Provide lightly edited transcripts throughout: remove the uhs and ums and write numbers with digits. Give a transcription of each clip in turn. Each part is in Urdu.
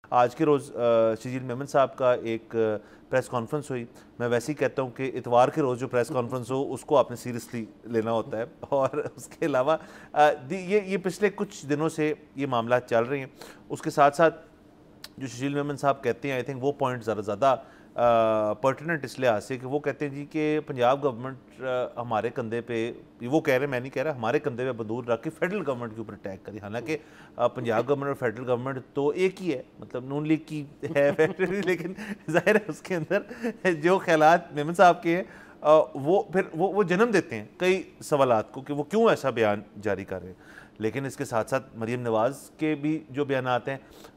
آج کے روز شجیل میمن صاحب کا ایک پریس کانفرنس ہوئی. میں ویسے ہی کہتا ہوں کہ اتوار کے روز جو پریس کانفرنس ہو اس کو آپ نے سیریسلی لینا ہوتا ہے. اور اس کے علاوہ یہ پچھلے کچھ دنوں سے یہ معاملات چل رہے ہیں. اس کے ساتھ ساتھ جو شجیل میمن صاحب کہتے ہیں آئی تھنک وہ پوائنٹ زیادہ پرٹیننٹ اس لحاظ سے کہ وہ کہتے ہیں جی کہ پنجاب گورنمنٹ ہمارے کندھے پہ، وہ کہہ رہے ہیں میں نہیں کہہ رہا، ہمارے کندھے پہ بندوق رکھ کے فیڈرل گورنمنٹ کے اوپر اٹیک کری. حالانکہ پنجاب گورنمنٹ اور فیڈرل گورنمنٹ تو ایک ہی ہے، مطلب نون لیگ کی ہے فیڈرل، لیکن ظاہر ہے اس کے اندر جو خیالات میمن صاحب کے ہیں وہ پھر وہ جنم دیتے ہیں کئی سوالات کو کہ وہ کیوں ایسا بیان جاری کر رہے ہیں. لیکن اس کے ساتھ ساتھ مریم نواز کے بھی جو بیانات ہیں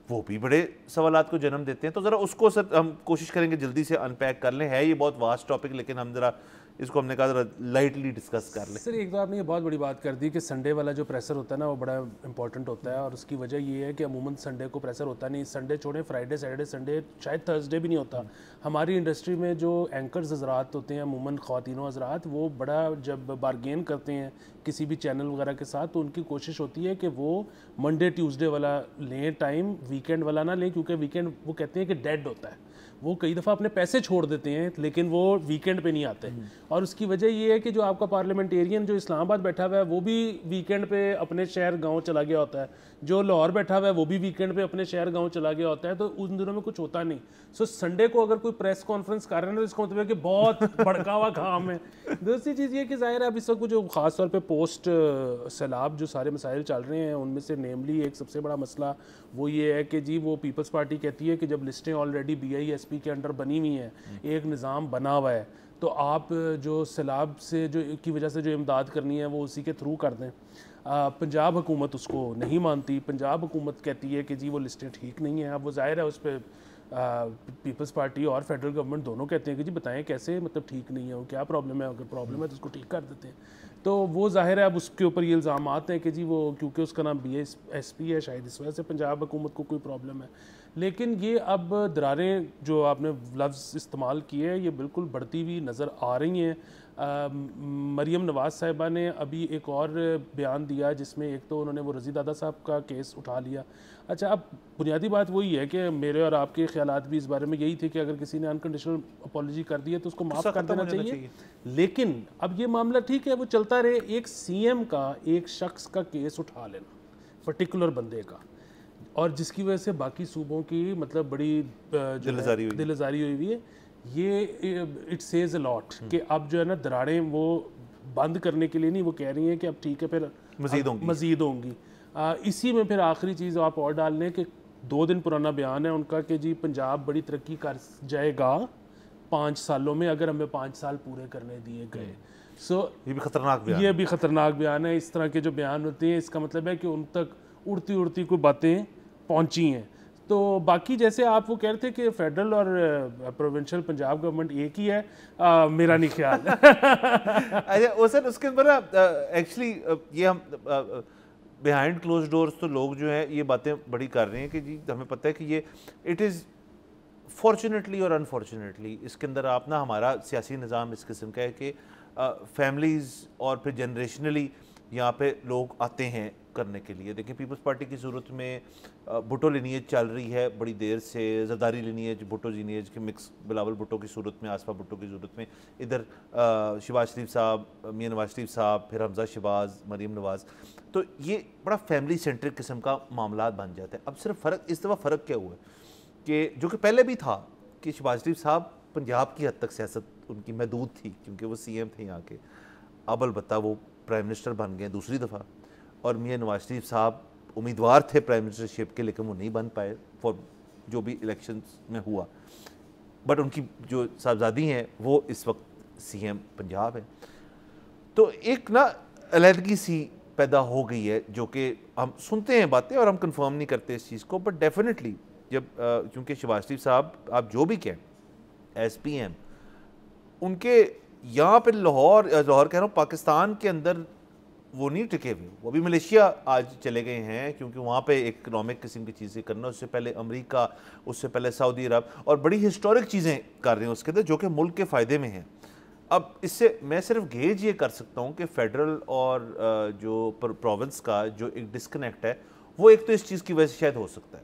وہ بھی بڑے سوالات کو جنم دیتے ہیں. تو ذرا اس کو سر ہم کوشش کریں گے جلدی سے ان پیک کر لیں. ہے یہ بہت واسٹ ٹاپک، لیکن ہم ذرا اس کو ہم نے کہا ذرا لائٹلی ڈسکس کر لیں. سر ایک تو آپ نے یہ بہت بڑی بات کر دی کہ سنڈے والا جو پریسر ہوتا ہے نا وہ بڑا امپورٹنٹ ہوتا ہے، اور اس کی وجہ یہ ہے کہ عموماً سنڈے کو پریسر ہوتا نہیں. سنڈے چھوڑیں، فرائیڈے، سیٹرڈے، سنڈے، شاید تھرسڈے بھی نہیں ہوتا. ہماری انڈسٹری میں جو اینکرز حضرات ہوتے ہیں، عموماً خواتینوں حضرات، وہ بڑا جب بارگین کرتے ہیں کسی بھی چینل وغیرہ کے ساتھ تو ان کی کوشش ہوتی ہے کہ وہ منڈے ٹیوزڈے والا لیں ٹائم، ویکینڈ والا نہ لیں، کیونکہ ویکینڈ وہ کہتے ہیں کہ ڈیڈ ہوتا ہے. وہ کئی دفعہ اپنے پیسے چھوڑ دیتے ہیں لیکن وہ ویکینڈ پہ نہیں آتے. اور اس کی وجہ یہ ہے کہ جو آپ کا پارلیمنٹیرین جو اسلام آباد بیٹھا ہوا ہے وہ بھی ویکینڈ پہ اپنے شہر گاؤں چلا گیا ہوتا ہے، جو لاہور بیٹھا ہوا ہے وہ بھی ویکینڈ پہ اپنے شہر گاؤں چلا گیا ہوتا ہے. تو ان دنوں میں کچھ ہوتا نہیں. سو سنڈے کو اگر کوئی پریس کانفرنس کر رہے ہیں تو اس کا مطلب ہے کہ بہت بڑکا ہوا کام ہے. دوسری چیز یہ کہ ظاہر ہے اب اس وقت جو خاص طور پہ پوسٹ سیلاب جو سارے مسائل چل رہے ہیں ان میں سے نیملی ایک سب سے بڑا مسئلہ وہ یہ ہے کہ جی وہ پیپلز پارٹی کہتی ہے کہ جب لسٹیں already B I S P کے انڈر بنی ہوئی ہیں، ایک نظام بنا ہوا ہے، تو آپ جو سیلاب سے جو کی وجہ سے جو امداد کرنی ہے وہ اسی کے تھرو کر دیں. پنجاب حکومت اس کو نہیں مانتی. پنجاب حکومت کہتی ہے کہ جی وہ لسٹیں ٹھیک نہیں ہیں. اب وہ ظاہر ہے اس پہ پیپلز پارٹی اور فیڈرل گورنمنٹ دونوں کہتے ہیں کہ جی بتائیں کیسے مطلب ٹھیک نہیں ہے، وہ کیا پرابلم ہے، اگر پرابلم ہے تو اس کو ٹھیک کر دیتے ہیں. تو وہ ظاہر ہے اب اس کے اوپر یہ الزامات ہیں کہ جی وہ کیونکہ اس کا نام بی ایس پی ہے شاید اس وجہ سے پنجاب حکومت کو کوئی پرابلم ہے. لیکن یہ اب دراریں جو آپ نے لفظ استعمال کیے ہیں یہ بالکل بڑھتی ہوئی نظر آ رہی ہیں. مریم نواز صاحبہ نے ابھی ایک اور بیان دیا جس میں ایک تو انہوں نے وہ رضی دادا صاحب کا کیس اٹھا لیا. اچھا اب بنیادی بات وہی ہے کہ میرے اور آپ کے خیالات بھی اس بارے میں یہی تھے کہ اگر کسی نے انکنڈیشنل اپالوجی کر دی ہے تو اس کو معاف کر دینا چاہیے. لیکن اب یہ معاملہ ٹھیک ہے وہ چلتا رہے، ایک سی ایم کا ایک شخص کا کیس اٹھا لینا پرٹیکولر بندے کا، اور جس کی وجہ سے باقی صوبوں کی مطلب بڑی دلزاری ہوئی ہے، یہ اٹ سیز اے لاٹ کہ اب جو ہے نا دراڑیں وہ بند کرنے کے لیے نہیں، وہ کہہ رہی ہیں کہ اب ٹھیک ہے پھر مزید ہوں گی. اسی میں پھر آخری چیز آپ اور ڈال لیں کہ 2 دن پرانا بیان ہے ان کا کہ جی پنجاب بڑی ترقی کر جائے گا 5 سالوں میں اگر ہمیں 5 سال پورے کرنے دیے گئے. یہ بھی خطرناک بیان ہے. اس طرح کے جو بیان ہوتے ہیں اس کا مطلب ہے کہ ان تک اڑتی کوئی باتیں پہنچی ہیں. تو باقی جیسے آپ وہ کہہ رہے تھے کہ فیڈرل اور پروونشل پنجاب گورنمنٹ ایک ہی ہے، میرا نہیں خیال. اچھا سر اس کے اندر ایکچولی یہ ہم بیہائنڈ کلوز ڈورز تو لوگ جو ہیں یہ باتیں بڑی کر رہے ہیں کہ جی ہمیں پتہ ہے کہ یہ اٹ از فارچونیٹلی اور انفارچونیٹلی اس کے اندر آپ نا ہمارا سیاسی نظام اس قسم کا ہے کہ فیملیز اور پھر جنریشنلی یہاں پہ لوگ آتے ہیں کرنے کے لیے. دیکھیں پیپلز پارٹی کی صورت میں بھٹو لینیج چل رہی ہے بڑی دیر سے، زرداری لینیج بھٹو لینیج کے مکس، بلاول بھٹو کی صورت میں، آصفہ بھٹو کی صورت میں، ادھر شہباز شریف صاحب، میاں نواز شریف صاحب، پھر حمزہ شہباز، مریم نواز. تو یہ بڑا فیملی سینٹرک قسم کا معاملات بن جاتے ہیں. اب صرف فرق اس دفعہ فرق کیا ہوا ہے کہ جو کہ پہلے بھی تھا کہ شہباز شریف صاحب پنجاب کی حد تک سیاست ان کی محدود تھی کیونکہ وہ سی ایم تھے یہاں کے. اب البتہ وہ پرائم منسٹر بن گئے دوسری دفعہ، اور میاں نواز شریف صاحب امیدوار تھے پرائم منسٹرشپ کے لیکن وہ نہیں بن پائے فور جو بھی الیکشنز میں ہوا. بٹ ان کی جو صاحبزادی ہیں وہ اس وقت سی ایم پنجاب ہیں. تو ایک نا علیحدگی سی پیدا ہو گئی ہے جو کہ ہم سنتے ہیں باتیں اور ہم کنفرم نہیں کرتے اس چیز کو. بٹ ڈیفینیٹلی جب کیونکہ شہباز شریف صاحب آپ جو بھی کہیں ایس پی ایم، ان کے یہاں پہ لاہور کہہ رہا ہوں پاکستان کے اندر وہ نہیں ٹکے ہوئے. وہ بھی ملیشیا آج چلے گئے ہیں کیونکہ وہاں پہ اکنامک قسم کی چیزیں کرنا، اس سے پہلے امریکہ، اس سے پہلے سعودی عرب، اور بڑی ہسٹورک چیزیں کر رہے ہیں اس کے اندر جو کہ ملک کے فائدے میں ہیں. اب اس سے میں صرف گیج یہ کر سکتا ہوں کہ فیڈرل اور جو پروونس کا جو ایک ڈسکنیکٹ ہے وہ ایک تو اس چیز کی وجہ سے شاید ہو سکتا ہے.